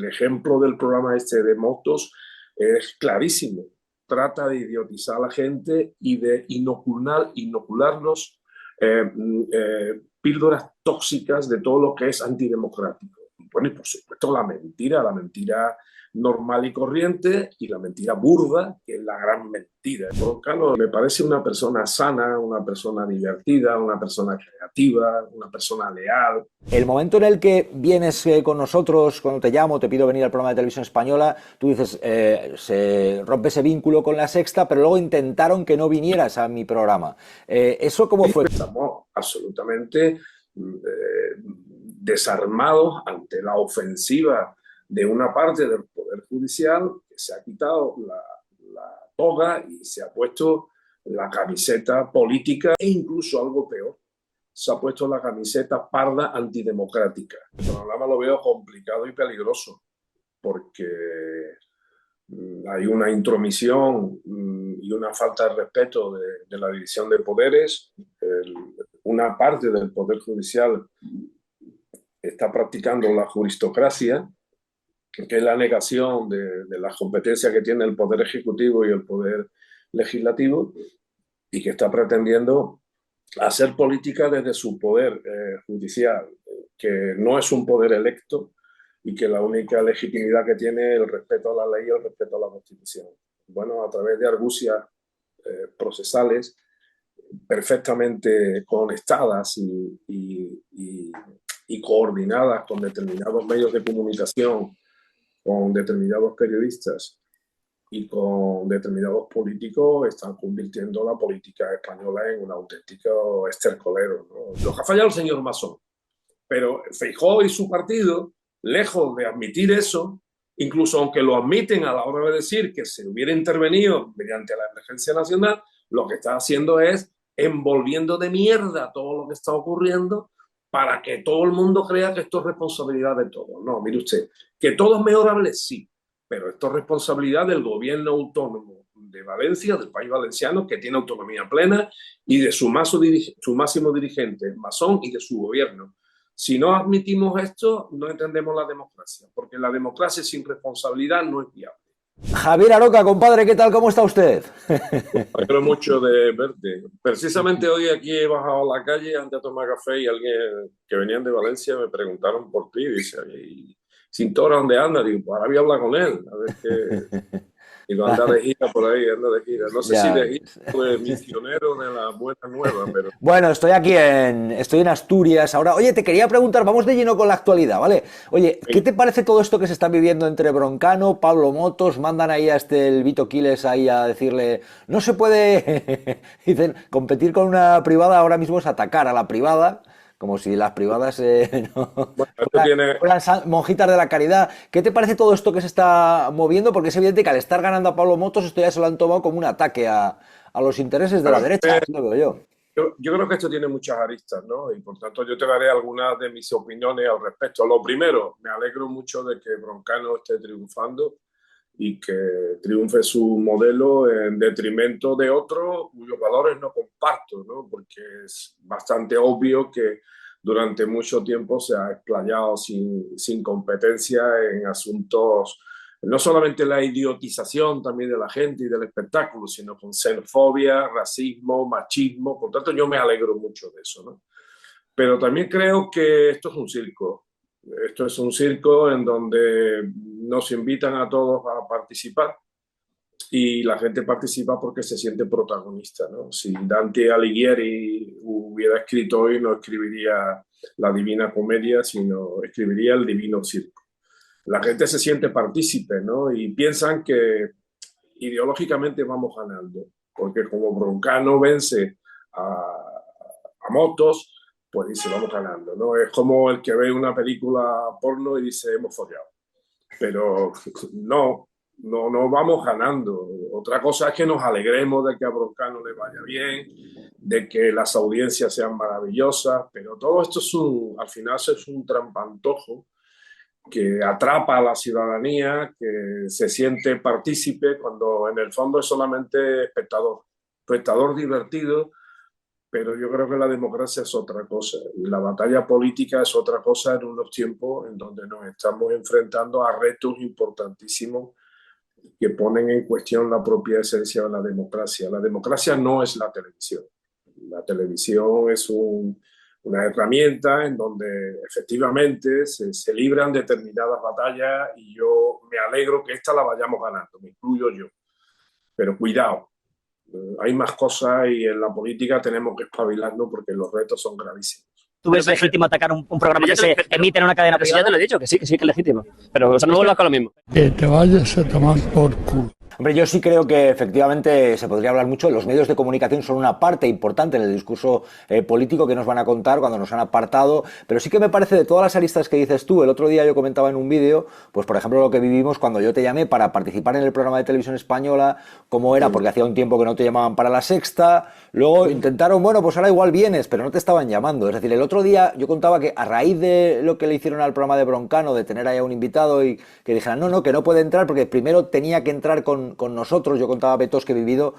el ejemplo del programa este de motos es clarísimo. Trata de idiotizar a la gente y de inocularnos píldoras tóxicas de todo lo que es antidemocrático. Bueno, y por supuesto la mentira normal y corriente y la mentira burda, que es la gran mentira. Broncano me parece una persona sana, una persona divertida, una persona creativa, una persona leal. El momento en el que vienes con nosotros, cuando te llamo, te pido venir al programa de televisión española, tú dices, se rompe ese vínculo con La Sexta, pero luego intentaron que no vinieras a mi programa. ¿Eso cómo fue? Estamos absolutamente desarmados ante la ofensiva de una parte del Poder Judicial que se ha quitado la toga y se ha puesto la camiseta política e incluso algo peor, se ha puesto la camiseta parda antidemocrática. El panorama lo veo complicado y peligroso porque hay una intromisión y una falta de respeto de la división de poderes. Una parte del Poder Judicial está practicando la juristocracia, que es la negación de las competencias que tiene el Poder Ejecutivo y el Poder Legislativo, y que está pretendiendo hacer política desde su poder judicial, que no es un poder electo y que la única legitimidad que tiene es el respeto a la ley y el respeto a la Constitución. Bueno, a través de argucias procesales perfectamente conectadas y coordinadas con determinados medios de comunicación, con determinados periodistas y con determinados políticos, están convirtiendo la política española en un auténtico estercolero, ¿no? Lo que ha fallado el señor Masón, pero Feijóo y su partido, lejos de admitir eso, incluso aunque lo admiten a la hora de decir que se hubiera intervenido mediante la emergencia nacional, lo que está haciendo es envolviendo de mierda todo lo que está ocurriendo para que todo el mundo crea que esto es responsabilidad de todos. No, mire usted, que todo es mejorable, sí, pero esto es responsabilidad del gobierno autónomo de Valencia, del país valenciano, que tiene autonomía plena, y de su máximo dirigente, Masón, y de su gobierno. Si no admitimos esto, no entendemos la democracia, porque la democracia sin responsabilidad no es viable. Javier Aroca, compadre, ¿qué tal? ¿Cómo está usted? Me alegro mucho de verte. Precisamente hoy aquí he bajado a la calle antes de tomar café y alguien que venían de Valencia me preguntaron por ti. Dice, ¿y Cintora dónde anda? Digo, pues ahora voy a hablar con él, a ver qué... Digo, anda de gira por ahí, anda de gira. No sé si de gira o de misionero de la buena nueva, pero... Bueno, estoy en Asturias ahora. Oye, te quería preguntar, vamos de lleno con la actualidad, ¿vale? Oye, ¿qué te parece todo esto que se está viviendo entre Broncano, Pablo Motos? Mandan ahí a el Vito Quiles ahí a decirle, no se puede, dicen, competir con una privada ahora mismo es atacar a la privada, como si las privadas no, Bueno, esto tiene... fueran monjitas de la caridad. ¿Qué te parece todo esto que se está moviendo? Porque es evidente que al estar ganando a Pablo Motos, esto ya se lo han tomado como un ataque a los intereses de la derecha, así lo veo yo. Yo creo que esto tiene muchas aristas, ¿no? Y por tanto yo te daré algunas de mis opiniones al respecto. Lo primero, me alegro mucho de que Broncano esté triunfando y que triunfe su modelo en detrimento de otros cuyos valores no comparto, ¿no? Porque es bastante obvio que durante mucho tiempo se ha explayado sin competencia en asuntos, no solamente la idiotización también de la gente y del espectáculo, sino con xenofobia, racismo, machismo. Por tanto, yo me alegro mucho de eso, ¿no? Pero también creo que esto es un circo. Esto es un circo en donde nos invitan a todos a participar y la gente participa porque se siente protagonista, ¿no? Si Dante Alighieri hubiera escrito hoy, no escribiría la Divina Comedia, sino escribiría el Divino Circo. La gente se siente partícipe, ¿no? Y piensan que ideológicamente vamos ganando, porque como Broncano vence a Motos, pues dice, vamos ganando, ¿no? Es como el que ve una película porno y dice, hemos follado. Pero no vamos ganando. Otra cosa es que nos alegremos de que a Broncano le vaya bien, de que las audiencias sean maravillosas, pero todo esto al final es un trampantojo que atrapa a la ciudadanía, que se siente partícipe cuando en el fondo es solamente espectador divertido pero yo creo que la democracia es otra cosa y la batalla política es otra cosa en unos tiempos en donde nos estamos enfrentando a retos importantísimos que ponen en cuestión la propia esencia de la democracia. La democracia no es la televisión. La televisión es una herramienta en donde efectivamente se libran determinadas batallas y yo me alegro que esta la vayamos ganando, me incluyo yo. Pero cuidado, hay más cosas y en la política tenemos que espabilarnos porque los retos son gravísimos. ¿Tú ves legítimo atacar un programa que se emite en una cadena privada? Ya te lo he dicho, que sí que es legítimo. Pero o sea, no vuelvas con lo mismo. Que te vayas a tomar por culo. Hombre, yo sí creo que efectivamente se podría hablar mucho. Los medios de comunicación son una parte importante en el discurso político que nos van a contar cuando nos han apartado, pero sí que me parece de todas las aristas que dices tú. El otro día yo comentaba en un vídeo, pues por ejemplo lo que vivimos cuando yo te llamé para participar en el programa de televisión española, cómo era, porque hacía un tiempo que no te llamaban para La Sexta, luego intentaron, bueno, pues ahora igual vienes, pero no te estaban llamando. Es decir, el otro día yo contaba que a raíz de lo que le hicieron al programa de Broncano, de tener ahí a un invitado y que dijeran, no, que no puede entrar porque primero tenía que entrar con nosotros. Yo contaba vetos que he vivido,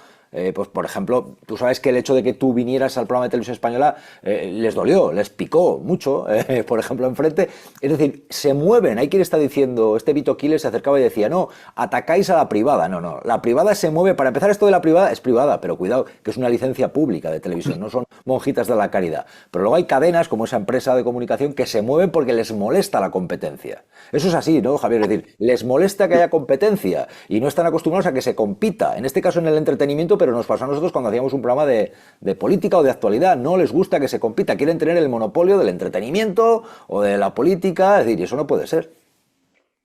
pues por ejemplo, tú sabes que el hecho de que tú vinieras al programa de televisión española les dolió, les picó mucho, por ejemplo, enfrente. Es decir, se mueven. Hay quien está diciendo, este Vito Quiles se acercaba y decía, no, atacáis a la privada. No, la privada se mueve. Para empezar, esto de la privada es privada, pero cuidado, que es una licencia pública de televisión, no son monjitas de la caridad. Pero luego hay cadenas como esa empresa de comunicación que se mueven porque les molesta la competencia. Eso es así, ¿no, Javier? Es decir, les molesta que haya competencia y no están acostumbrados a que se compita, en este caso en el entretenimiento, pero nos pasó a nosotros cuando hacíamos un programa de política o de actualidad. No les gusta que se compita, quieren tener el monopolio del entretenimiento o de la política, es decir, y eso no puede ser.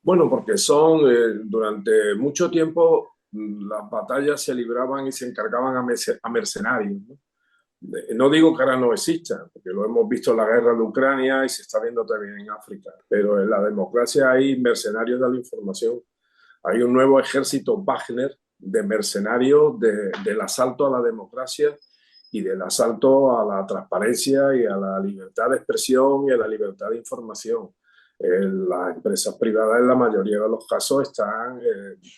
Bueno, porque durante mucho tiempo las batallas se libraban y se encargaban a mercenarios, ¿no? No digo que ahora no exista, porque lo hemos visto en la guerra de Ucrania y se está viendo también en África, pero en la democracia hay mercenarios de la información. Hay un nuevo ejército Wagner de mercenarios del asalto a la democracia y del asalto a la transparencia y a la libertad de expresión y a la libertad de información. Las empresas privadas en la mayoría de los casos están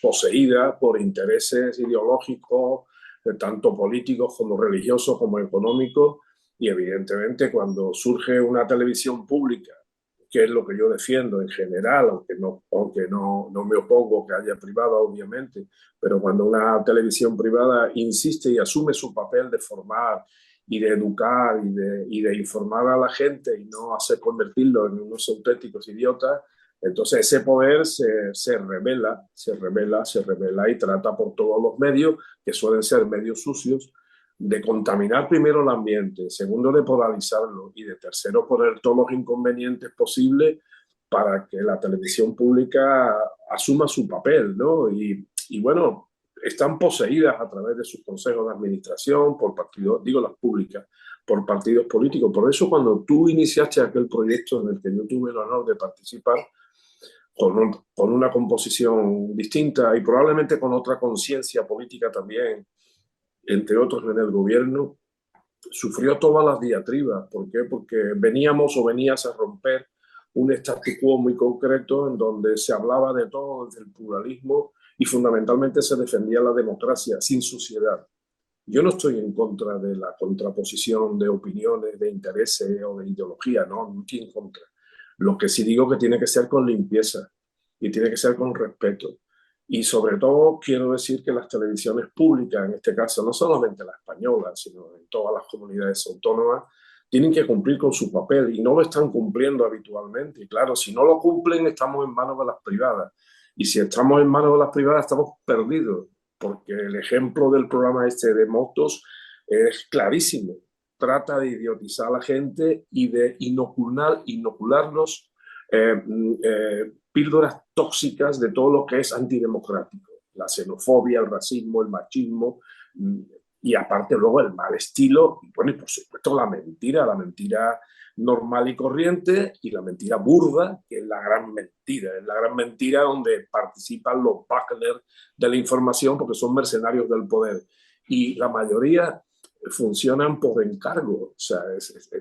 poseídas por intereses ideológicos, tanto políticos como religiosos como económicos, y evidentemente cuando surge una televisión pública, que es lo que yo defiendo en general, aunque no me opongo que haya privada, obviamente, pero cuando una televisión privada insiste y asume su papel de formar y de educar y de informar a la gente y no hacer convertirlo en unos auténticos idiotas, entonces ese poder se revela y trata por todos los medios, que suelen ser medios sucios, de contaminar primero el ambiente, segundo de polarizarlo y de tercero poner todos los inconvenientes posibles para que la televisión pública asuma su papel, ¿no? Y bueno, están poseídas a través de sus consejos de administración por partidos, digo las públicas, por partidos políticos. Por eso cuando tú iniciaste aquel proyecto en el que yo tuve el honor de participar, con una composición distinta y probablemente con otra conciencia política también, entre otros en el gobierno, sufrió todas las diatribas. ¿Por qué? Porque venías a romper un statu quo muy concreto en donde se hablaba de todo desde el pluralismo y fundamentalmente se defendía la democracia sin suciedad. Yo no estoy en contra de la contraposición de opiniones, de intereses o de ideología, no estoy en contra. Lo que sí digo que tiene que ser con limpieza y tiene que ser con respeto. Y sobre todo quiero decir que las televisiones públicas, en este caso no solamente la española, sino en todas las comunidades autónomas, tienen que cumplir con su papel y no lo están cumpliendo habitualmente. Y claro, si no lo cumplen, estamos en manos de las privadas. Y si estamos en manos de las privadas, estamos perdidos, porque el ejemplo del programa este de motos es clarísimo. Trata de idiotizar a la gente y de inocularnos píldoras tóxicas de todo lo que es antidemocrático. La xenofobia, el racismo, el machismo y aparte luego el mal estilo y bueno, y por supuesto la mentira normal y corriente y la mentira burda, que es la gran mentira donde participan los Wagner de la información porque son mercenarios del poder y la mayoría funcionan por encargo, o sea,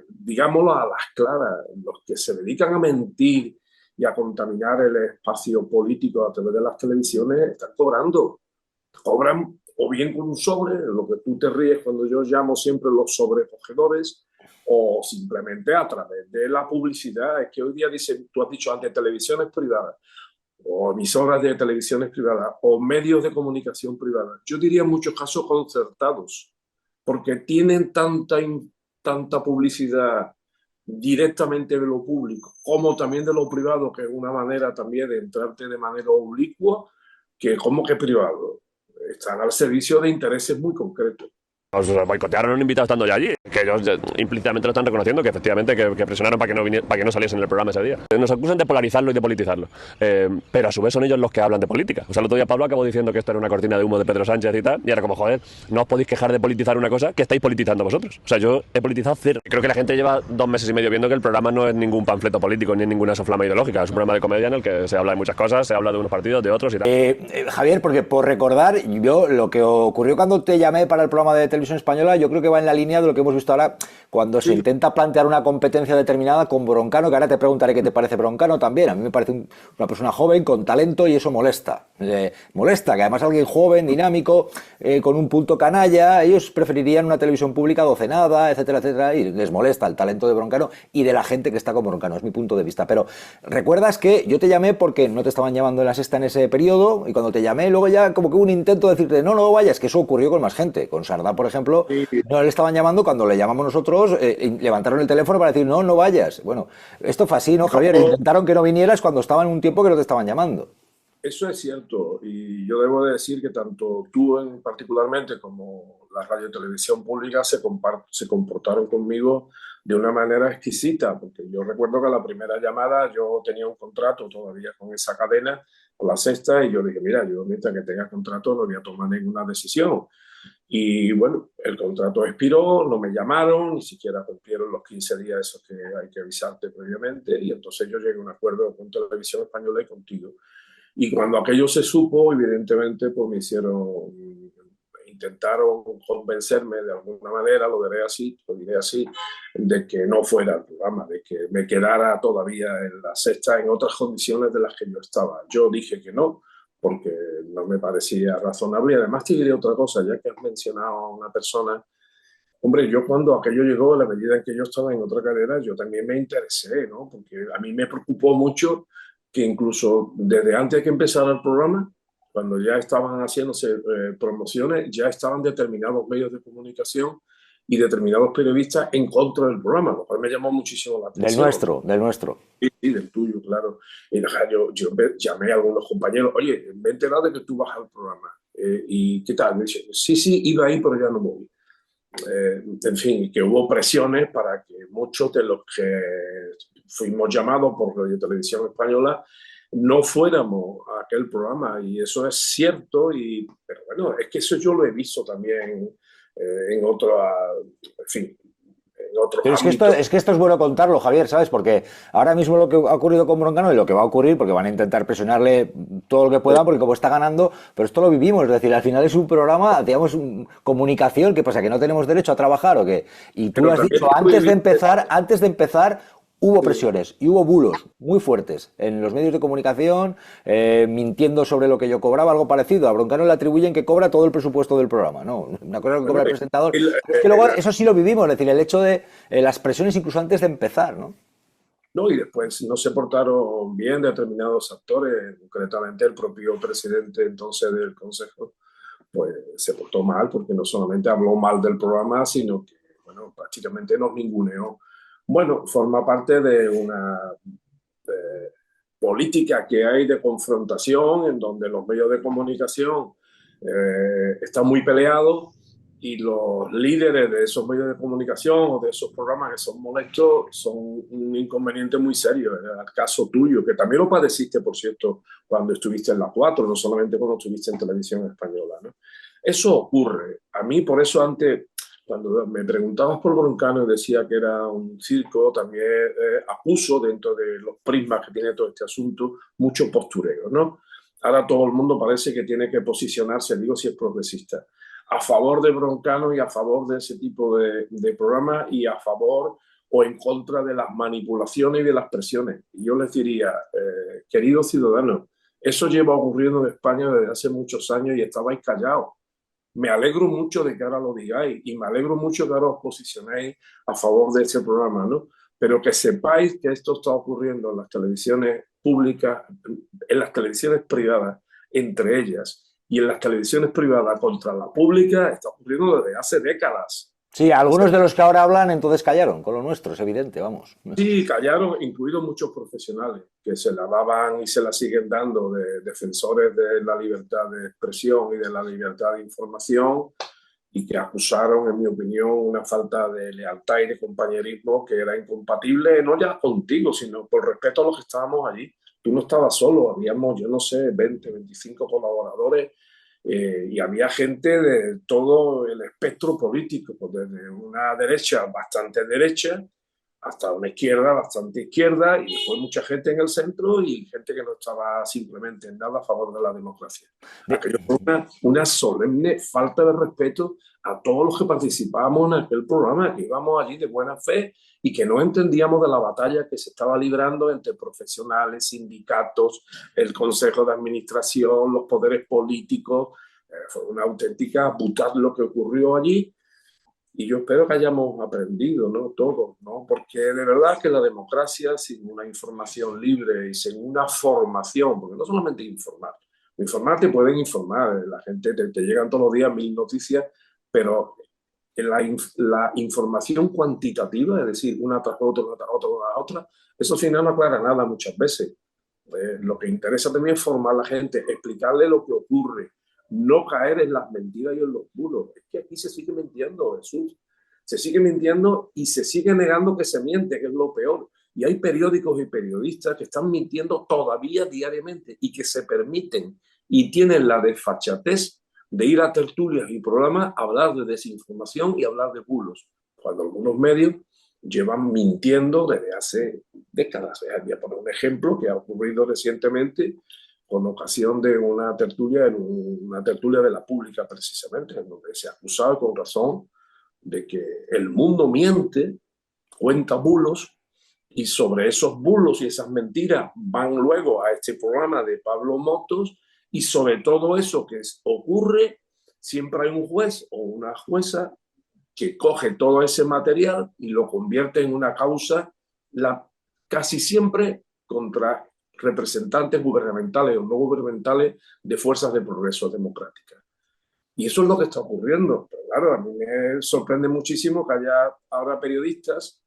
digámoslo a las claras, los que se dedican a mentir y a contaminar el espacio político a través de las televisiones están cobran o bien con un sobre, lo que tú te ríes cuando yo llamo siempre los sobrecogedores, o simplemente a través de la publicidad. Es que hoy día dicen, tú has dicho antes, televisiones privadas, o emisoras de televisiones privadas, o medios de comunicación privadas. Yo diría en muchos casos concertados, porque tienen tanta publicidad directamente de lo público, como también de lo privado, que es una manera también de entrarte de manera oblicua, que como que privado. Están al servicio de intereses muy concretos. Nos boicotearon un invitado estando ya allí, que ellos implícitamente lo están reconociendo, que efectivamente que presionaron para que no saliesen en el programa ese día. Nos acusan de polarizarlo y de politizarlo, pero a su vez son ellos los que hablan de política. O sea, el otro día Pablo acabó diciendo que esto era una cortina de humo de Pedro Sánchez y tal, y ahora como, joder, no os podéis quejar de politizar una cosa que estáis politizando vosotros. O sea, yo he politizado cero. Creo que la gente lleva 2 meses y medio viendo que el programa no es ningún panfleto político ni ninguna soflama ideológica, es un programa de comedia en el que se habla de muchas cosas, se habla de unos partidos, de otros y tal. Javier, porque por recordar, yo lo que ocurrió cuando te llamé para el programa de Televisión Española, yo creo que va en la línea de lo que hemos visto ahora cuando se intenta plantear una competencia determinada con Broncano, que ahora te preguntaré qué te parece Broncano también. A mí me parece una persona joven, con talento, y eso molesta. Molesta, que además alguien joven, dinámico, con un punto canalla, ellos preferirían una televisión pública docenada, etcétera, etcétera, y les molesta el talento de Broncano y de la gente que está con Broncano, es mi punto de vista. Pero recuerdas que yo te llamé porque no te estaban llamando en La Sexta en ese periodo, y cuando te llamé, luego ya como que hubo un intento de decirte, no vayas, que eso ocurrió con más gente. Con Sardá, por ejemplo, no le estaban llamando, cuando le llamamos nosotros, levantaron el teléfono para decir, no vayas. Bueno, esto fue así, ¿no, Javier? Intentaron que no vinieras cuando estaban en un tiempo que no te estaban llamando. Eso es cierto, y yo debo de decir que tanto tú particularmente como la radio y televisión pública se comportaron conmigo de una manera exquisita, porque yo recuerdo que la primera llamada yo tenía un contrato todavía con esa cadena, con La Sexta, y yo dije, mira, yo mientras que tenga contrato no voy a tomar ninguna decisión. Y bueno, el contrato expiró, no me llamaron, ni siquiera cumplieron los 15 días esos que hay que avisarte previamente, y entonces yo llegué a un acuerdo con Televisión Española y contigo. Y cuando aquello se supo, evidentemente, pues intentaron convencerme de alguna manera, lo diré así, de que no fuera el programa, de que me quedara todavía en La Sexta en otras condiciones de las que yo estaba. Yo dije que no, porque no me parecía razonable. Y además te diré otra cosa, ya que has mencionado a una persona. Hombre, yo cuando aquello llegó, a la medida en que yo estaba en otra carrera, yo también me interesé, ¿no? Porque a mí me preocupó mucho que incluso desde antes de que empezara el programa, cuando ya estaban haciéndose promociones, ya estaban determinados medios de comunicación y determinados periodistas en contra del programa, lo cual me llamó muchísimo la atención. Del nuestro. Sí, del tuyo, claro. Y yo llamé a algunos compañeros, oye, me he enterado de que tú vas al programa. ¿Y qué tal? Me dice, sí, iba ahí, pero ya no voy. En fin, que hubo presiones para que muchos de los que fuimos llamados por Radio y Televisión Española no fuéramos a aquel programa, y eso es cierto, pero bueno, es que eso yo lo he visto también en otros, en fin, en otros Pero es que esto es bueno contarlo, Javier, ¿sabes? Porque ahora mismo lo que ha ocurrido con Broncano y lo que va a ocurrir, porque van a intentar presionarle todo lo que puedan, porque como está ganando, pero esto lo vivimos, es decir, al final es un programa, digamos, comunicación, ¿qué pasa? ¿Que no tenemos derecho a trabajar o qué? Y tú lo has dicho, antes de empezar, hubo presiones y hubo bulos muy fuertes en los medios de comunicación, mintiendo sobre lo que yo cobraba, algo parecido. A Broncano le atribuyen que cobra todo el presupuesto del programa, ¿no? Una cosa que cobra el presentador. Es que luego eso sí lo vivimos, es decir, el hecho de las presiones incluso antes de empezar, ¿no? No, y después no se portaron bien determinados actores, concretamente el propio presidente entonces del Consejo, pues se portó mal, porque no solamente habló mal del programa, sino que, bueno, prácticamente nos ninguneó. Bueno, forma parte de una política que hay de confrontación, en donde los medios de comunicación están muy peleados, y los líderes de esos medios de comunicación o de esos programas que son molestos son un inconveniente muy serio. En el caso tuyo, que también lo padeciste, por cierto, cuando estuviste en la 4, no solamente cuando estuviste en Televisión Española, ¿no? Eso ocurre. A mí, por eso antes, cuando me preguntabas por Broncano y decía que era un circo, también acuso, dentro de los prismas que tiene todo este asunto, mucho postureo, ¿no? Ahora todo el mundo parece que tiene que posicionarse, digo si es progresista, a favor de Broncano y a favor de ese tipo de programas, y a favor o en contra de las manipulaciones y de las presiones. Y yo les diría, queridos ciudadanos, eso lleva ocurriendo en España desde hace muchos años y estabais callados. me alegro mucho de que ahora lo digáis y me alegro mucho que ahora os posicionéis a favor de este programa, ¿no? Pero que sepáis que esto está ocurriendo en las televisiones públicas, en las televisiones privadas, entre ellas, y en las televisiones privadas contra la pública, está ocurriendo desde hace décadas. Sí, algunos de los que ahora hablan entonces callaron con lo nuestro, es evidente, vamos. Sí, callaron, incluidos muchos profesionales que se la daban y se la siguen dando de defensores de la libertad de expresión y de la libertad de información, y que acusaron, en mi opinión, una falta de lealtad y de compañerismo que era incompatible, no ya contigo, sino por respeto a los que estábamos allí. Tú no estabas solo, habíamos, yo no sé, 20, 25 colaboradores, y había gente de todo el espectro político, pues desde una derecha bastante derecha hasta una izquierda bastante izquierda, y después mucha gente en el centro y gente que no estaba simplemente en nada a favor de la democracia. Aquello fue una solemne falta de respeto a todos los que participábamos en aquel programa, que íbamos allí de buena fe y que no entendíamos de la batalla que se estaba librando entre profesionales, sindicatos, el consejo de administración, los poderes políticos. Fue una auténtica putada lo que ocurrió allí. Y yo espero que hayamos aprendido, ¿no? Todos, ¿no? Porque de verdad que la democracia, sin una información libre y sin una formación, porque no solamente informar te pueden informar, la gente te llegan todos los días 1000 noticias, pero la información cuantitativa, es decir, una tras otra, una tras otra, una tras otra, eso al final no aclara nada muchas veces. Lo que interesa también es formar a la gente, explicarle lo que ocurre, no caer en las mentiras y en los bulos. Es que aquí se sigue mintiendo, Jesús. Se sigue mintiendo y se sigue negando que se miente, que es lo peor. Y hay periódicos y periodistas que están mintiendo todavía diariamente y que se permiten y tienen la desfachatez de ir a tertulias y programas a hablar de desinformación y hablar de bulos, cuando algunos medios llevan mintiendo desde hace décadas. Voy a poner un ejemplo que ha ocurrido recientemente con ocasión de una tertulia de la pública precisamente, en donde se acusaba con razón de que el mundo miente, cuenta bulos, y sobre esos bulos y esas mentiras van luego a este programa de Pablo Motos, y sobre todo eso que ocurre, siempre hay un juez o una jueza que coge todo ese material y lo convierte en una causa, casi siempre contra representantes gubernamentales o no gubernamentales de fuerzas de progreso democrática. Y eso es lo que está ocurriendo. Pero claro, a mí me sorprende muchísimo que haya ahora periodistas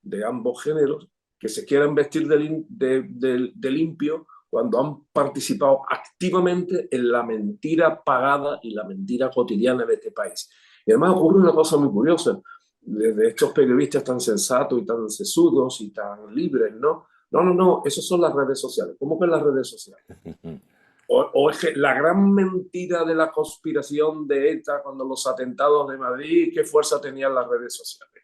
de ambos géneros que se quieran vestir de limpio cuando han participado activamente en la mentira pagada y la mentira cotidiana de este país. Y además ocurre una cosa muy curiosa, desde estos periodistas tan sensatos y tan sesudos y tan libres, ¿no? No, esas son las redes sociales. ¿Cómo que las redes sociales? O es que la gran mentira de la conspiración de ETA cuando los atentados de Madrid, ¿qué fuerza tenían las redes sociales?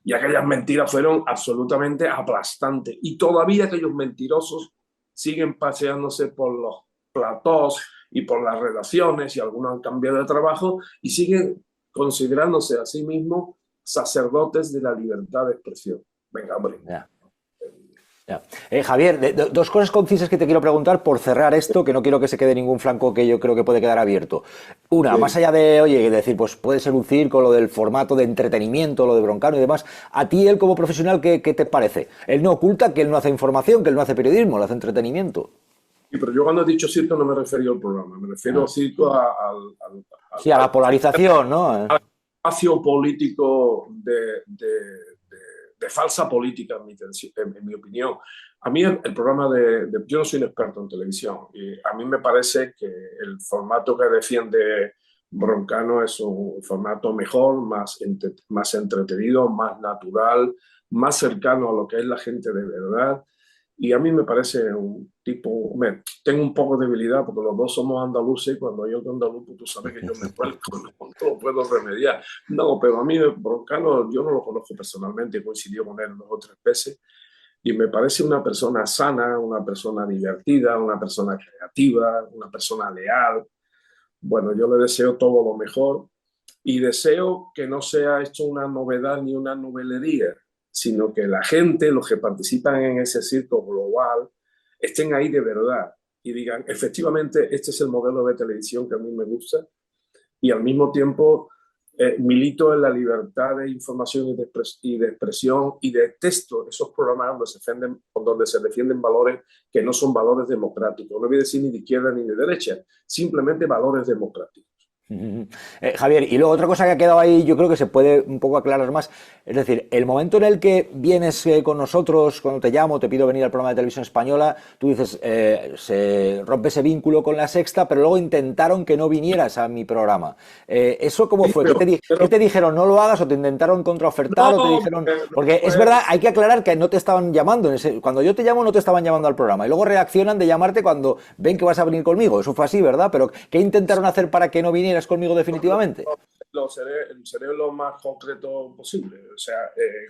Y aquellas mentiras fueron absolutamente aplastantes. Y todavía aquellos mentirosos siguen paseándose por los platós y por las redacciones, y algunos han cambiado de trabajo, y siguen considerándose a sí mismos sacerdotes de la libertad de expresión. Venga, hombre. Yeah. Javier, dos cosas concisas que te quiero preguntar por cerrar esto, que no quiero que se quede ningún flanco que yo creo que puede quedar abierto. Una, sí. Más allá de, oye, decir, pues puede ser un circo, lo del formato de entretenimiento, lo de Broncano y demás, a ti, él como profesional, ¿qué te parece? Él no oculta que él no hace información, que él no hace periodismo, él hace entretenimiento. Sí, pero yo cuando he dicho circo no me refiero al programa, me refiero al circo sí, a la polarización, ¿no? Al espacio político de falsa política, en mi opinión. A mí el programa yo no soy un experto en televisión, y a mí me parece que el formato que defiende Broncano es un formato mejor, más entretenido, más natural, más cercano a lo que es la gente de verdad. Y a mí me parece un tipo... tengo un poco de debilidad porque los dos somos andaluces, y cuando hay otro andaluz, pues tú sabes que yo me vuelco, no lo puedo remediar. No, pero a mí Broncano yo no lo conozco personalmente, coincidió con él 2 o 3 veces, y me parece una persona sana, una persona divertida, una persona creativa, una persona leal. Bueno, yo le deseo todo lo mejor, y deseo que no sea esto una novedad ni una novelería, sino que la gente, los que participan en ese circo global, estén ahí de verdad y digan, efectivamente, este es el modelo de televisión que a mí me gusta, y al mismo tiempo milito en la libertad de información y de expresión y de texto, esos programas donde se defienden valores que no son valores democráticos. No voy a decir ni de izquierda ni de derecha, simplemente valores democráticos. Javier, y luego otra cosa que ha quedado ahí, yo creo que se puede un poco aclarar más, es decir, el momento en el que vienes con nosotros, cuando te llamo, te pido venir al programa de televisión española, tú dices, se rompe ese vínculo con La Sexta, pero luego intentaron que no vinieras a mi programa. ¿Eso cómo fue? ¿Qué te dijeron? ¿No lo hagas o te intentaron contraofertar o te dijeron...? Porque es verdad, hay que aclarar que no te estaban llamando, cuando yo te llamo no te estaban llamando al programa, y luego reaccionan de llamarte cuando ven que vas a venir conmigo, eso fue así, ¿verdad? Pero ¿qué intentaron hacer para que no vinieras conmigo definitivamente? Seré lo más concreto posible. O sea,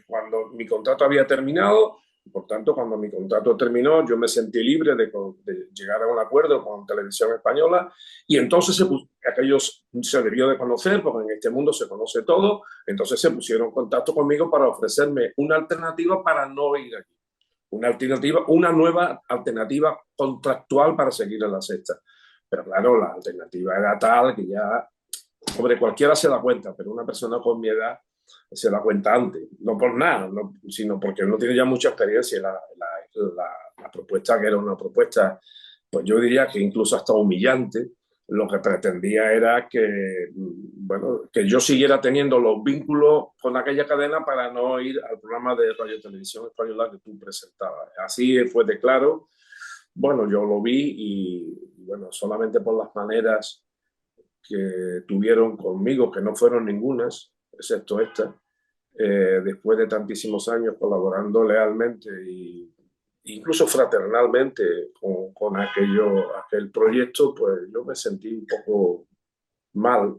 cuando mi contrato había terminado, por tanto, cuando mi contrato terminó, yo me sentí libre de llegar a un acuerdo con Televisión Española y entonces aquellos se debió de conocer, porque en este mundo se conoce todo, entonces se pusieron en contacto conmigo para ofrecerme una alternativa para no ir aquí. Una nueva alternativa contractual para seguir en La Sexta. Pero claro, la alternativa era tal que ya, hombre, cualquiera se da cuenta, pero una persona con mi edad se da cuenta antes. No por nada, sino porque uno tiene ya mucha experiencia. La propuesta, que era una propuesta, pues yo diría que incluso hasta humillante, lo que pretendía era que, bueno, que yo siguiera teniendo los vínculos con aquella cadena para no ir al programa de Radio Televisión Española que tú presentabas. Así fue de claro. Bueno, yo lo vi y bueno, solamente por las maneras que tuvieron conmigo, que no fueron ningunas, excepto esta, después de tantísimos años colaborando lealmente e incluso fraternalmente con aquel proyecto, pues yo me sentí un poco mal,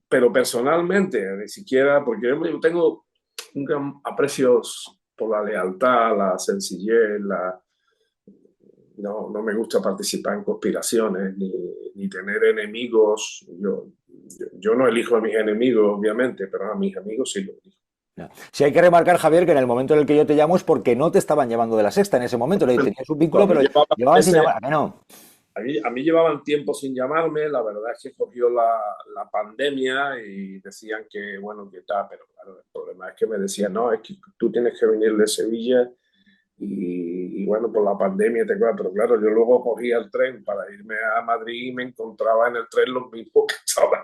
pero personalmente, ni siquiera, porque yo tengo un gran aprecio por la lealtad, la sencillez, no me gusta participar en conspiraciones ni tener enemigos. Yo no elijo a mis enemigos, obviamente, pero a mis amigos sí lo elijo. Sí, hay que remarcar, Javier, que en el momento en el que yo te llamo es porque no te estaban llamando de La Sexta en ese momento. Le tenías un vínculo, pero llevaban sin llamar. ¿A qué no? A mí llevaban tiempo sin llamarme. La verdad es que cogió la pandemia y decían que, bueno, que tal, pero claro, el problema es que me decían, no, es que tú tienes que venir de Sevilla. Y bueno, por la pandemia, pero claro, yo luego cogía el tren para irme a Madrid y me encontraba en el tren los mismos que estaban.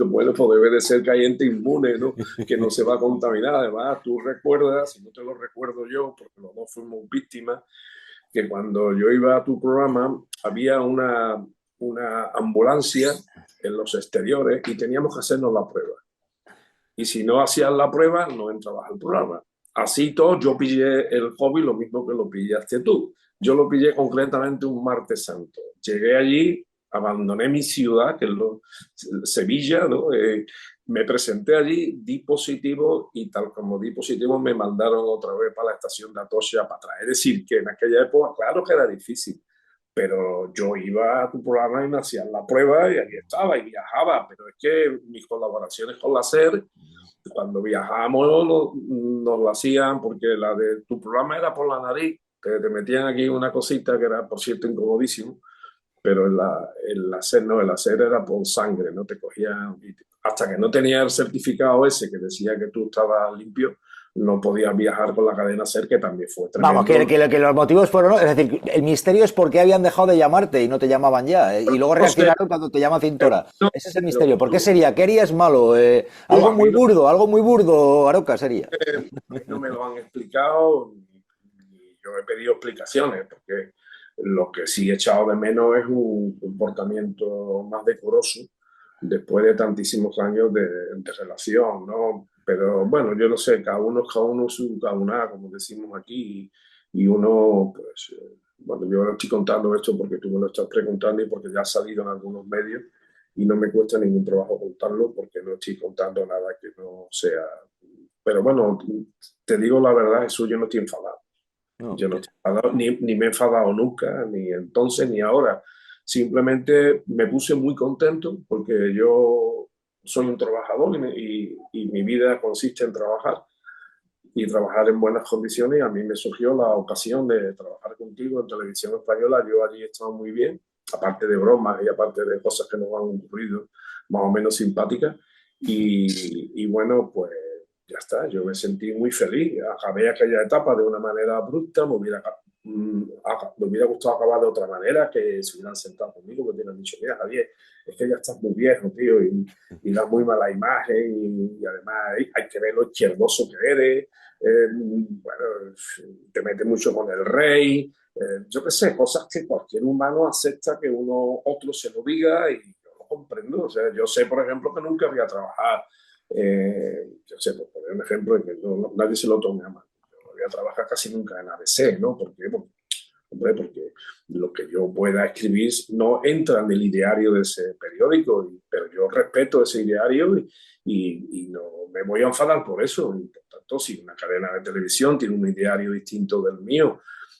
Bueno, pues debe de ser que hay gente inmune, ¿no? Que no se va a contaminar. Además, tú recuerdas, si no te lo recuerdo yo, porque los dos fuimos víctimas, que cuando yo iba a tu programa había una ambulancia en los exteriores y teníamos que hacernos la prueba. Y si no hacías la prueba, no entrabas al programa. Así todo, yo pillé el COVID lo mismo que lo pillaste tú. Yo lo pillé concretamente un martes santo. Llegué allí, abandoné mi ciudad, que es Sevilla, ¿no? Me presenté allí, di positivo y tal como di positivo me mandaron otra vez para la estación de Atocha para atrás. Es decir, que en aquella época, claro que era difícil, pero yo iba a tu programa y me hacían la prueba y aquí estaba y viajaba. Pero es que mis colaboraciones con la SER, cuando viajábamos nos lo hacían porque la de tu programa era por la nariz, te metían aquí una cosita que era, por cierto, incomodísimo, pero el láser no, el láser era por sangre, no te cogían, hasta que no tenía el certificado ese que decía que tú estabas limpio, no podías viajar con la cadena SER, que también fue tremendo. Vamos, que los motivos fueron, es decir, el misterio es por qué habían dejado de llamarte y no te llamaban ya, y luego reaccionaron cuando te llama Cintora. Ese es el misterio. ¿Por qué sería? ¿Qué harías malo? Algo muy burdo, Aroca, sería. No me lo han explicado, ni yo he pedido explicaciones, porque lo que sí he echado de menos es un comportamiento más decoroso después de tantísimos años de relación, ¿no? Pero bueno, yo no sé, cada uno su cada como decimos aquí, y uno, pues, bueno, yo estoy contando esto porque tú me lo estás preguntando y porque ya ha salido en algunos medios y no me cuesta ningún trabajo contarlo porque no estoy contando nada que no sea. Pero bueno, te digo la verdad, eso yo no estoy enfadado. No, yo no estoy enfadado, ni me he enfadado nunca, ni entonces ni ahora. Simplemente me puse muy contento porque yo soy un trabajador y mi vida consiste en trabajar y trabajar en buenas condiciones, y a mí me surgió la ocasión de trabajar contigo en Televisión Española. Yo allí he estado muy bien, aparte de bromas y aparte de cosas que nos han ocurrido más o menos simpáticas. Y bueno, pues ya está, yo me sentí muy feliz. Acabé aquella etapa de una manera abrupta, me hubiera gustado acabar de otra manera, que se hubieran sentado conmigo, que me hubieran dicho, mira, Javier, es que ya estás muy viejo, tío, y das muy mala imagen, y además hay que ver lo izquierdoso que eres, bueno, te metes mucho con el rey, yo qué sé, cosas que cualquier humano acepta que otro se lo diga, y yo lo comprendo. O sea, yo sé, por ejemplo, que nunca voy a trabajar, yo sé, por poner un ejemplo, que nadie se lo tome a mal. Yo no voy a trabajar casi nunca en ABC, ¿no? ¿Por qué? Porque lo que yo pueda escribir no entra en el ideario de ese periódico, pero yo respeto ese ideario y no me voy a enfadar por eso. Y por tanto, si una cadena de televisión tiene un ideario distinto del mío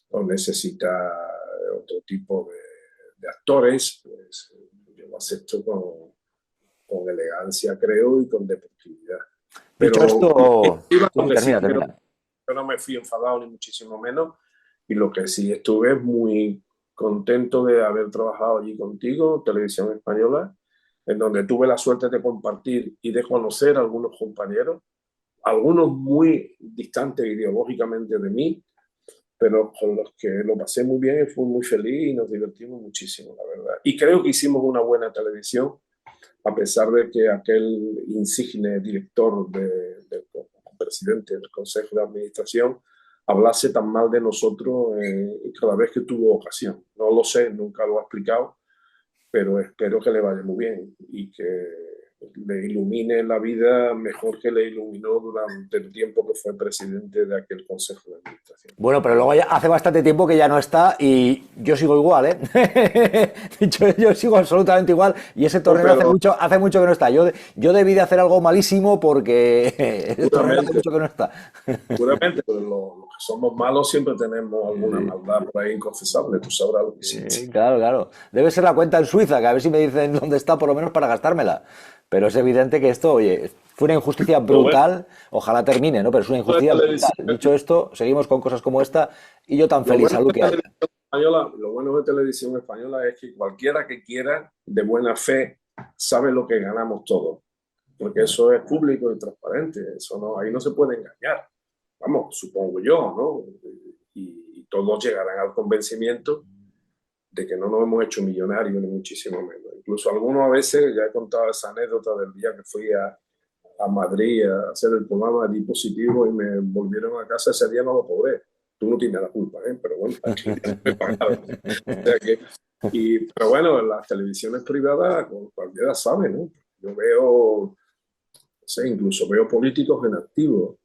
o necesita otro tipo de actores, pues yo lo acepto con elegancia, creo, y con deportividad. Pero Dicho esto, termina. Yo no me fui enfadado ni muchísimo menos, y lo que sí estuve muy contento de haber trabajado allí contigo, Televisión Española, en donde tuve la suerte de compartir y de conocer a algunos compañeros, algunos muy distantes ideológicamente de mí, pero con los que lo pasé muy bien y fui muy feliz y nos divertimos muchísimo, la verdad. Y creo que hicimos una buena televisión, a pesar de que aquel insigne director del presidente del Consejo de Administración hablase tan mal de nosotros cada vez que tuvo ocasión. No lo sé, nunca lo ha explicado, pero espero que le vaya muy bien y que le ilumine la vida mejor que le iluminó durante el tiempo que fue presidente de aquel Consejo de Administración. Bueno, pero luego ya hace bastante tiempo que ya no está y yo sigo igual, ¿eh? Dicho, yo sigo absolutamente igual y ese torneo hace mucho que no está. Yo debí de hacer algo malísimo porque el torneo hace mucho que no está. Seguramente, pero los que somos malos siempre tenemos alguna maldad por ahí inconfesable, tú sabrás lo que sí. Claro. Debe ser la cuenta en Suiza, que a ver si me dicen dónde está por lo menos para gastármela. Pero es evidente que esto, oye, fue una injusticia brutal. Ojalá termine, ¿no? Pero es una injusticia brutal. Dicho esto, seguimos con cosas como esta y yo tan feliz. Salud que haya. Lo bueno de Televisión Española es que cualquiera que quiera, de buena fe, sabe lo que ganamos todos. Porque eso es público y transparente. Eso no, ahí no se puede engañar. Vamos, supongo yo, ¿no? Y todos llegarán al convencimiento de que no nos hemos hecho millonarios, ni muchísimo menos. Incluso algunos a veces, ya he contado esa anécdota del día que fui a Madrid a hacer el programa de dispositivo y me volvieron a casa, ese día no lo cobré. Tú no tienes la culpa, ¿eh? Pero bueno, me pagaron. O sea pero bueno, en las televisiones privadas cualquiera sabe, ¿no? Yo veo, no sé, incluso veo políticos en activo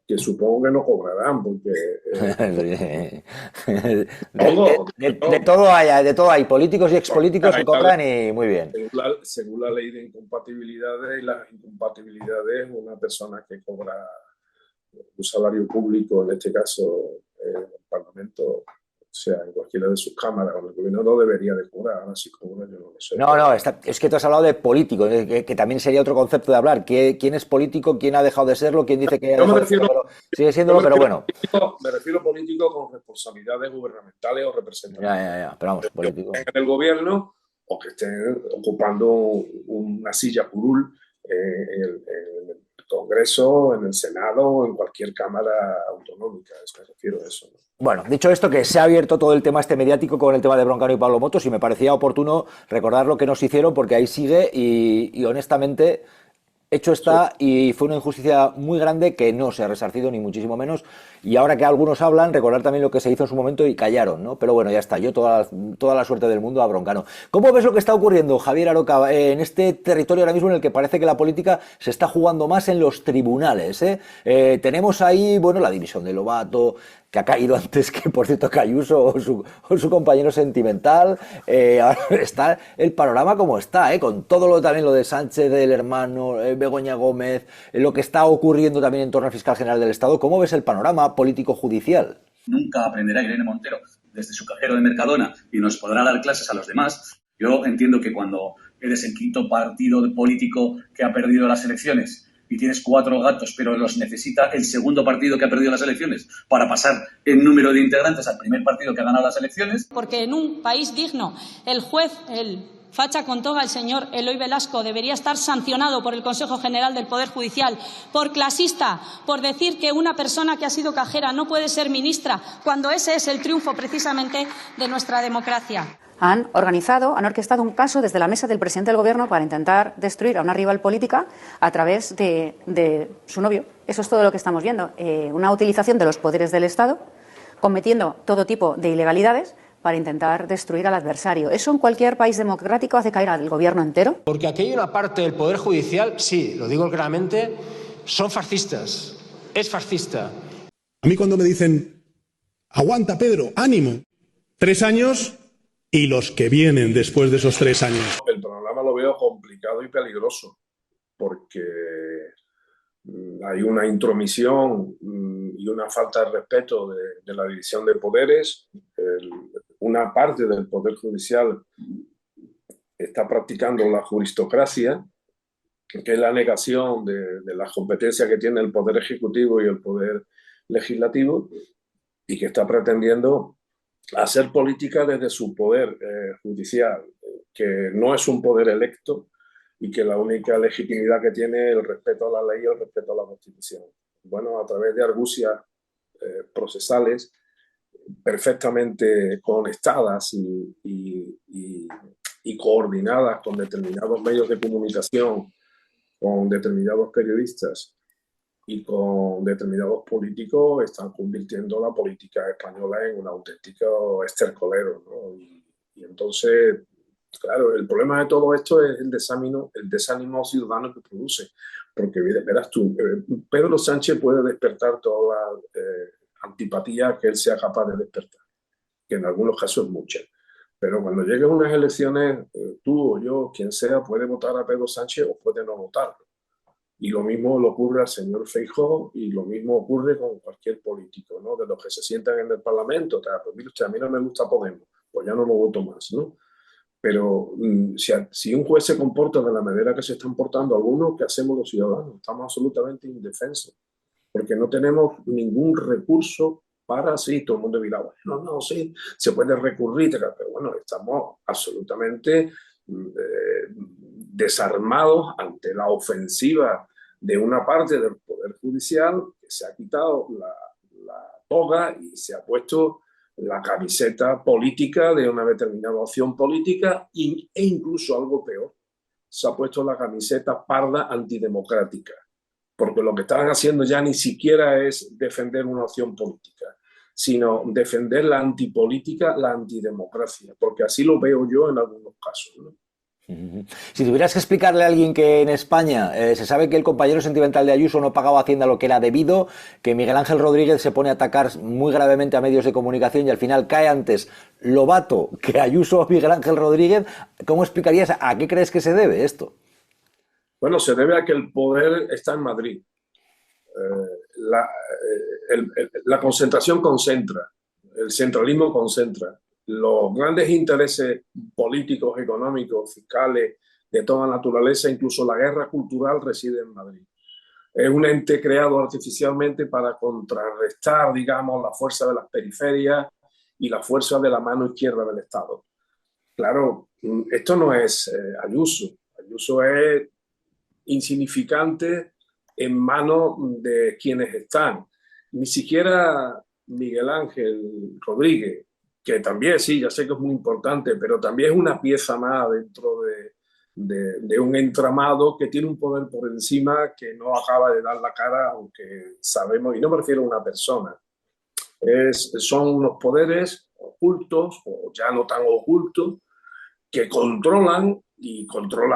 que supongo que no cobrarán, porque... de todo hay, políticos y expolíticos que cobran y muy bien. Según la ley de incompatibilidades, y las incompatibilidades, una persona que cobra un salario público, en este caso en el Parlamento, o sea, en cualquiera de sus cámaras, o en el gobierno, no debería de cobrar. Ahora sí cobra, yo no lo sé. No, es que tú has hablado de político, que también sería otro concepto de hablar. ¿Quién es político? ¿Quién ha dejado de serlo? ¿Quién dice que sigue siéndolo? Pero bueno. Me refiero a político con responsabilidades gubernamentales o representativas. Ya, pero vamos, político. Que estén en el gobierno o que estén ocupando una silla curul en el Congreso, en el Senado o en cualquier cámara autonómica. Me refiero a eso, ¿no? Bueno, dicho esto, que se ha abierto todo el tema mediático con el tema de Broncano y Pablo Motos, y me parecía oportuno recordar lo que nos hicieron, porque ahí sigue y honestamente hecho está, y fue una injusticia muy grande que no se ha resarcido ni muchísimo menos, y ahora que algunos hablan, recordar también lo que se hizo en su momento y callaron, ¿no? Pero bueno, ya está, yo toda la suerte del mundo a Broncano. ¿Cómo ves lo que está ocurriendo, Javier Aroca, en este territorio ahora mismo en el que parece que la política se está jugando más en los tribunales, tenemos ahí, bueno, la división de Lobato, que ha caído antes que, por cierto, que Ayuso o su compañero sentimental. Ahora está el panorama como está, con todo también lo de Sánchez, del hermano, Begoña Gómez, lo que está ocurriendo también en torno al fiscal general del Estado. ¿Cómo ves el panorama político-judicial? Nunca aprenderá Irene Montero desde su cajero de Mercadona y nos podrá dar clases a los demás. Yo entiendo que cuando eres el quinto partido político que ha perdido las elecciones, y tienes 4 gatos, pero los necesita el segundo partido que ha perdido las elecciones para pasar en número de integrantes al primer partido que ha ganado las elecciones. Porque en un país digno, el juez, el facha con toga, el señor Eloy Velasco, debería estar sancionado por el Consejo General del Poder Judicial por clasista, por decir que una persona que ha sido cajera no puede ser ministra, cuando ese es el triunfo precisamente de nuestra democracia. Han orquestado un caso desde la mesa del presidente del Gobierno para intentar destruir a una rival política a través de su novio. Eso es todo lo que estamos viendo. Una utilización de los poderes del Estado, cometiendo todo tipo de ilegalidades para intentar destruir al adversario. Eso en cualquier país democrático hace caer al gobierno entero. Porque aquí hay una parte del Poder Judicial, sí, lo digo claramente, son fascistas. Es fascista. A mí cuando me dicen, aguanta Pedro, ánimo, 3 años y los que vienen después de esos 3 años. El programa lo veo complicado y peligroso porque hay una intromisión y una falta de respeto de la división de poderes. Una parte del Poder Judicial está practicando la juristocracia, que es la negación de las competencias que tiene el Poder Ejecutivo y el Poder Legislativo, y que está pretendiendo hacer política desde su poder judicial, que no es un poder electo y que la única legitimidad que tiene es el respeto a la ley y el respeto a la Constitución. Bueno, a través de argucias procesales perfectamente conectadas y coordinadas con determinados medios de comunicación, con determinados periodistas y con determinados políticos, están convirtiendo la política española en un auténtico estercolero, ¿no? Y entonces, claro, el problema de todo esto es el desánimo ciudadano que produce, porque verás tú, Pedro Sánchez puede despertar toda la antipatía que él sea capaz de despertar, que en algunos casos es mucha. Pero cuando lleguen unas elecciones, tú o yo, quien sea, puede votar a Pedro Sánchez o puede no votarlo. Y lo mismo le ocurre al señor Feijóo y lo mismo ocurre con cualquier político, ¿no? De los que se sientan en el Parlamento. Pues mire usted, a mí no me gusta Podemos, pues ya no lo voto más, ¿no? Pero si un juez se comporta de la manera que se están portando algunos, ¿qué hacemos los ciudadanos? Estamos absolutamente indefensos, porque no tenemos ningún recurso para, sí, todo el mundo dirá, bueno, no, sí, se puede recurrir, pero bueno, estamos absolutamente desarmados ante la ofensiva de una parte del Poder Judicial que se ha quitado la toga y se ha puesto la camiseta política de una determinada opción política e incluso algo peor, se ha puesto la camiseta parda antidemocrática, porque lo que están haciendo ya ni siquiera es defender una opción política, sino defender la antipolítica, la antidemocracia, porque así lo veo yo en algunos casos, ¿no? Si tuvieras que explicarle a alguien que en España se sabe que el compañero sentimental de Ayuso no pagaba a Hacienda lo que era debido, que Miguel Ángel Rodríguez se pone a atacar muy gravemente a medios de comunicación y al final cae antes Lobato que Ayuso o Miguel Ángel Rodríguez, ¿cómo explicarías a qué crees que se debe esto? Bueno, se debe a que el poder está en Madrid. La concentración concentra, el centralismo concentra. Los grandes intereses políticos, económicos, fiscales, de toda naturaleza, incluso la guerra cultural, reside en Madrid. Es un ente creado artificialmente para contrarrestar, digamos, la fuerza de las periferias y la fuerza de la mano izquierda del Estado. Claro, esto no es Ayuso. Ayuso es insignificante en manos de quienes están. Ni siquiera Miguel Ángel Rodríguez, que también sí, ya sé que es muy importante, pero también es una pieza más dentro de un entramado que tiene un poder por encima que no acaba de dar la cara, aunque sabemos, y no me refiero a una persona, son unos poderes ocultos, o ya no tan ocultos, que controlan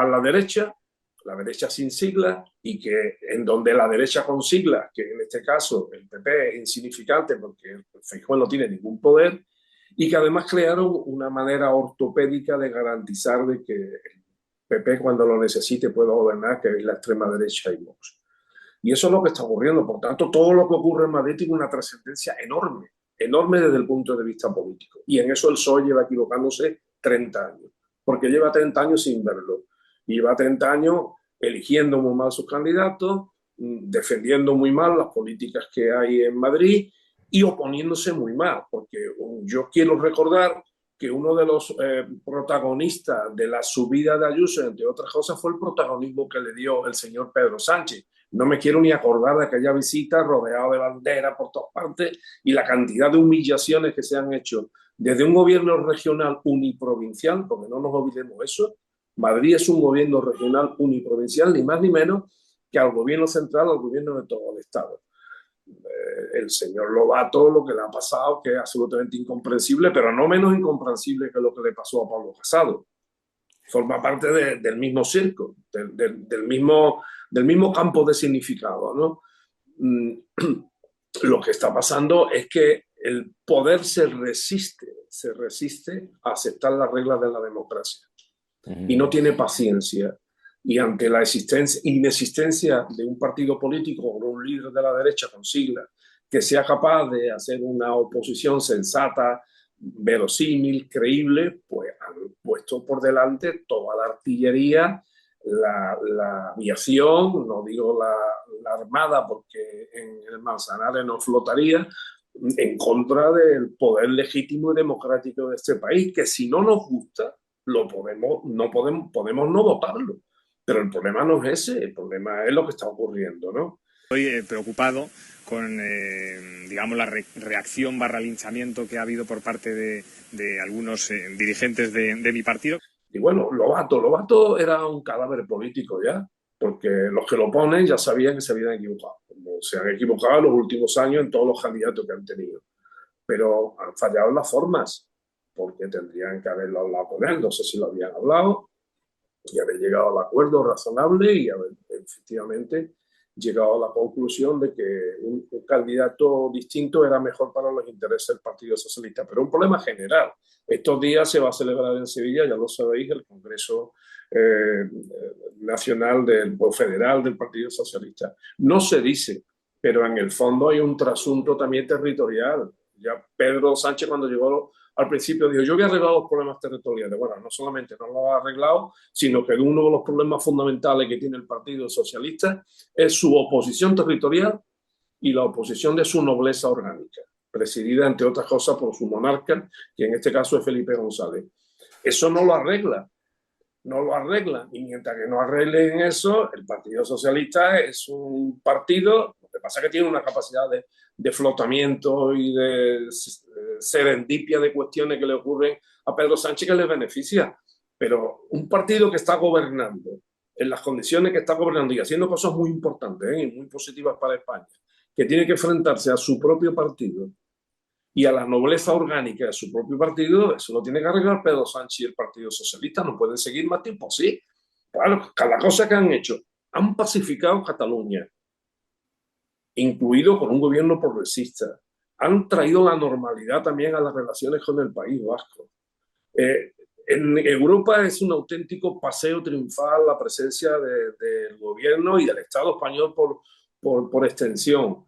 la derecha sin siglas, y que en donde la derecha con siglas, que en este caso el PP es insignificante porque el Feijóo no tiene ningún poder, y que además crearon una manera ortopédica de garantizar de que el PP cuando lo necesite pueda gobernar, que es la extrema derecha y Vox. Y eso es lo que está ocurriendo. Por tanto, todo lo que ocurre en Madrid tiene una trascendencia enorme, enorme desde el punto de vista político. Y en eso el PSOE lleva equivocándose 30 años, porque lleva 30 años sin verlo. Y lleva 30 años eligiendo muy mal sus candidatos, defendiendo muy mal las políticas que hay en Madrid y oponiéndose muy mal, porque yo quiero recordar que uno de los protagonistas de la subida de Ayuso, entre otras cosas, fue el protagonismo que le dio el señor Pedro Sánchez. No me quiero ni acordar de aquella visita rodeado de banderas por todas partes y la cantidad de humillaciones que se han hecho desde un gobierno regional uniprovincial, porque no nos olvidemos eso. Madrid es un gobierno regional uniprovincial, ni más ni menos que al gobierno central, al gobierno de todo el Estado. El señor Lobato, lo que le ha pasado, que es absolutamente incomprensible, pero no menos incomprensible que lo que le pasó a Pablo Casado. Forma parte del mismo circo, del mismo campo de significado, ¿no? Lo que está pasando es que el poder se resiste a aceptar las reglas de la democracia y no tiene paciencia. Y ante la inexistencia de un partido político o un líder de la derecha con siglas que sea capaz de hacer una oposición sensata, verosímil, creíble, pues han puesto por delante toda la artillería, la aviación, no digo la armada porque en el Manzanares no flotaría, en contra del poder legítimo y democrático de este país, que si no nos gusta, podemos no votarlo. Pero el problema no es ese, el problema es lo que está ocurriendo, ¿no? Estoy preocupado con, digamos, la reacción / linchamiento que ha habido por parte de algunos dirigentes de mi partido. Y bueno, Lobato era un cadáver político ya, porque los que lo ponen ya sabían que se habían equivocado, como se han equivocado en los últimos años en todos los candidatos que han tenido. Pero han fallado en las formas, porque tendrían que haberlo hablado con él, no sé si lo habían hablado, y haber llegado al acuerdo razonable y haber efectivamente llegado a la conclusión de que un candidato distinto era mejor para los intereses del Partido Socialista. Pero un problema general. Estos días se va a celebrar en Sevilla, ya lo sabéis, el Congreso Nacional Federal del Partido Socialista. No se dice, pero en el fondo hay un trasunto también territorial. Ya Pedro Sánchez, cuando llegó al principio, dijo: yo voy a arreglar los problemas territoriales. Bueno, no solamente no lo ha arreglado, sino que uno de los problemas fundamentales que tiene el Partido Socialista es su oposición territorial y la oposición de su nobleza orgánica, presidida, entre otras cosas, por su monarca, que en este caso es Felipe González. Eso no lo arregla. Y mientras que no arreglen eso, el Partido Socialista es un partido, lo que pasa es que tiene una capacidad de flotamiento y de serendipia de cuestiones que le ocurren a Pedro Sánchez que les beneficia. Pero un partido que está gobernando en las condiciones que está gobernando y haciendo cosas muy importantes y muy positivas para España, que tiene que enfrentarse a su propio partido y a la nobleza orgánica de su propio partido, eso lo tiene que arreglar Pedro Sánchez y el Partido Socialista. No pueden seguir más tiempo así. Claro, cada cosa que han hecho, han pacificado Cataluña, incluido con un gobierno progresista. Han traído la normalidad también a las relaciones con el País Vasco. En Europa es un auténtico paseo triunfal la presencia del gobierno y del Estado español por extensión.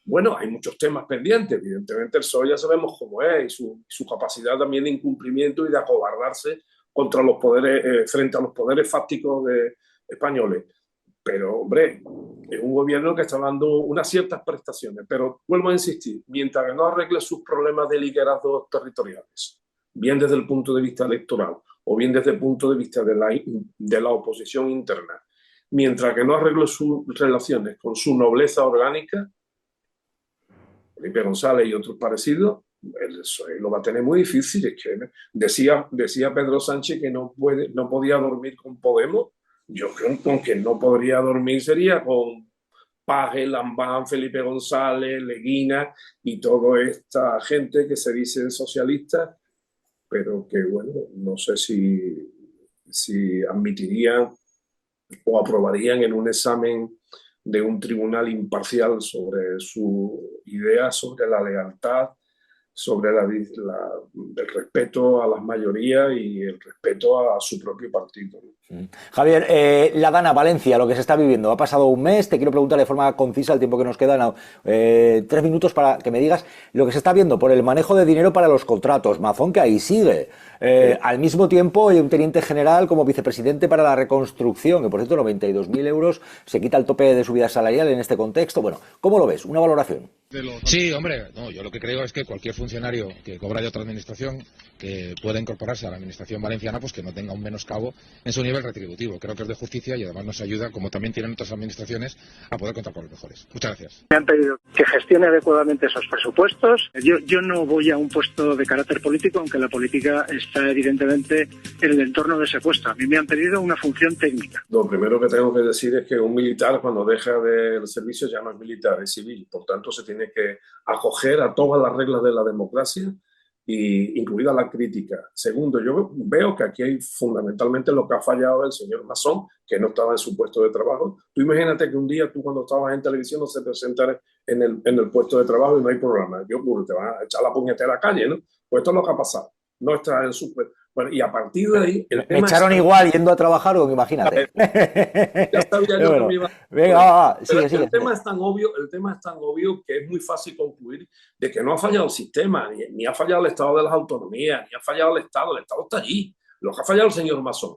Bueno, hay muchos temas pendientes. Evidentemente el PSOE ya sabemos cómo es y su capacidad también de incumplimiento y de acobardarse contra los poderes, frente a los poderes fácticos españoles. Pero, hombre, es un gobierno que está dando unas ciertas prestaciones. Pero vuelvo a insistir, mientras que no arregle sus problemas de liderazgo territoriales, bien desde el punto de vista electoral o bien desde el punto de vista de la oposición interna, mientras que no arregle sus relaciones con su nobleza orgánica, Felipe González y otros parecidos, lo va a tener muy difícil. Es que decía Pedro Sánchez que no podía dormir con Podemos. Yo creo que con quien no podría dormir sería con Paje, Lambán, Felipe González, Leguina y toda esta gente que se dice socialista, pero que, bueno, no sé si admitirían o aprobarían en un examen de un tribunal imparcial sobre su idea, sobre la lealtad, sobre el respeto a las mayorías y el respeto a su propio partido. Javier, La Dana, Valencia, lo que se está viviendo. Ha pasado un mes, te quiero preguntar de forma concisa el tiempo que nos queda, 3 minutos para que me digas lo que se está viendo por el manejo de dinero para los contratos. Mazón, que ahí sigue. Al mismo tiempo, hay un teniente general como vicepresidente para la reconstrucción, que por cierto 92.000 euros, se quita el tope de subida salarial en este contexto. Bueno, ¿cómo lo ves? Una valoración. Sí, hombre, no, yo lo que creo es que cualquier funcionario que cobra de otra administración que pueda incorporarse a la administración valenciana, pues que no tenga un menoscabo en su nivel retributivo. Creo que es de justicia y además nos ayuda, como también tienen otras administraciones, a poder contar con los mejores. Muchas gracias. Me han pedido que gestione adecuadamente esos presupuestos. Yo no voy a un puesto de carácter político, aunque la política está evidentemente en el entorno de ese puesto. A mí me han pedido una función técnica. Lo primero que tengo que decir es que un militar, cuando deja del servicio, ya no es militar, es civil. Por tanto, se tiene que acoger a todas las reglas de la democracia, y incluida la crítica. Segundo, yo veo que aquí hay fundamentalmente lo que ha fallado el señor Masón, que no estaba en su puesto de trabajo. Tú imagínate que un día tú, cuando estabas en televisión, no se presentara en el puesto de trabajo y no hay programa. ¿Qué ocurre? Te van a echar la puñetera a la calle, ¿no? Pues esto es lo que ha pasado. No está en su... Bueno, y a partir de ahí... Me echaron igual yendo a trabajar, o imagínate. Ya sabía yo que me iba... Venga, sigue. El tema es tan obvio que es muy fácil concluir de que no ha fallado el sistema, ni ha fallado el Estado de las autonomías, ni ha fallado el Estado está allí. Lo que ha fallado el señor Masón.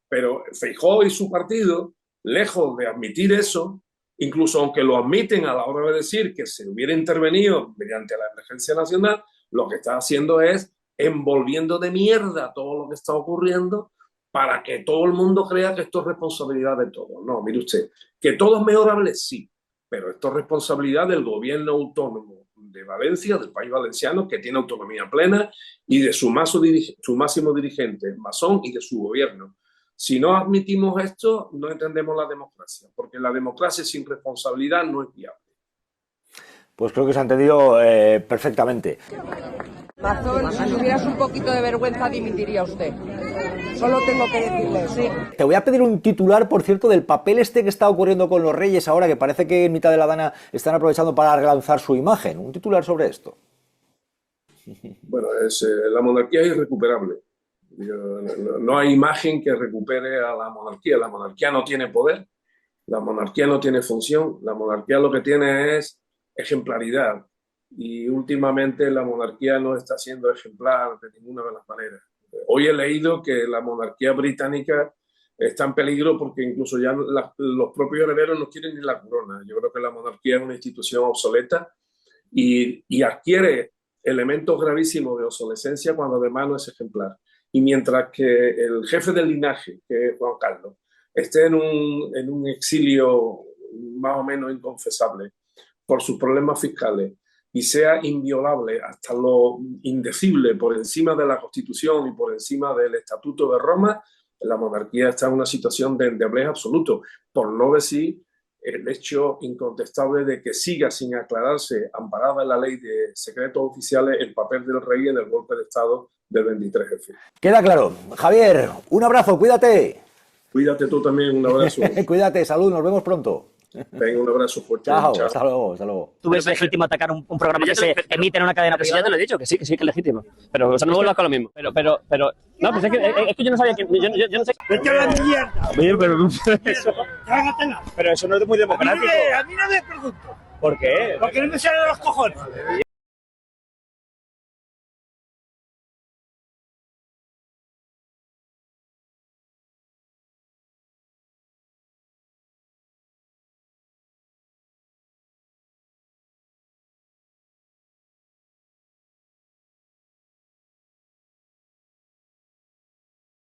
Pero Feijóo y su partido, lejos de admitir eso, incluso aunque lo admiten a la hora de decir que se hubiera intervenido mediante la emergencia nacional, lo que está haciendo es envolviendo de mierda todo lo que está ocurriendo para que todo el mundo crea que esto es responsabilidad de todos. No, mire usted, que todo es mejorable, sí, pero esto es responsabilidad del gobierno autónomo de Valencia, del país valenciano, que tiene autonomía plena, y de su máximo dirigente, Masón, y de su gobierno. Si no admitimos esto, no entendemos la democracia, porque la democracia sin responsabilidad no es viable. Pues creo que se ha entendido perfectamente. Mazón, si tuvieras un poquito de vergüenza, dimitiría usted. Solo tengo que decirle, sí. Te voy a pedir un titular, por cierto, del papel este que está ocurriendo con los Reyes ahora, que parece que en mitad de la Dana están aprovechando para relanzar su imagen. Un titular sobre esto. Bueno, la monarquía es irrecuperable. No hay imagen que recupere a la monarquía. La monarquía no tiene poder, la monarquía no tiene función, la monarquía lo que tiene es ejemplaridad. Y últimamente la monarquía no está siendo ejemplar de ninguna de las maneras. Hoy he leído que la monarquía británica está en peligro porque incluso ya los propios herederos no quieren ni la corona. Yo creo que la monarquía es una institución obsoleta y adquiere elementos gravísimos de obsolescencia cuando además no es ejemplar. Y mientras que el jefe del linaje, que es Juan Carlos, esté en un exilio más o menos inconfesable por sus problemas fiscales, y sea inviolable hasta lo indecible por encima de la Constitución y por encima del Estatuto de Roma, la monarquía está en una situación de endeblez absoluto, por no decir el hecho incontestable de que siga sin aclararse, amparada en la ley de secretos oficiales, el papel del rey en el golpe de Estado del 23F. Queda claro. Javier, un abrazo, cuídate. Cuídate tú también, un abrazo. Cuídate, salud, nos vemos pronto. Venga, un abrazo fuerte. Chao, hasta luego. ¿Tú ves legítimo atacar un programa que se emite en una cadena privada? Ya te lo he dicho, que sí que es legítimo. Pero, o sea, no vuelvas con lo mismo. Pero, no, pues es que yo no sabía que... Yo no sé... ¡Vete a la mierda! Oye, pero no eso... Pero eso no es muy democrático. A mí no me pregunto. ¿Por qué? Porque no me salen los cojones.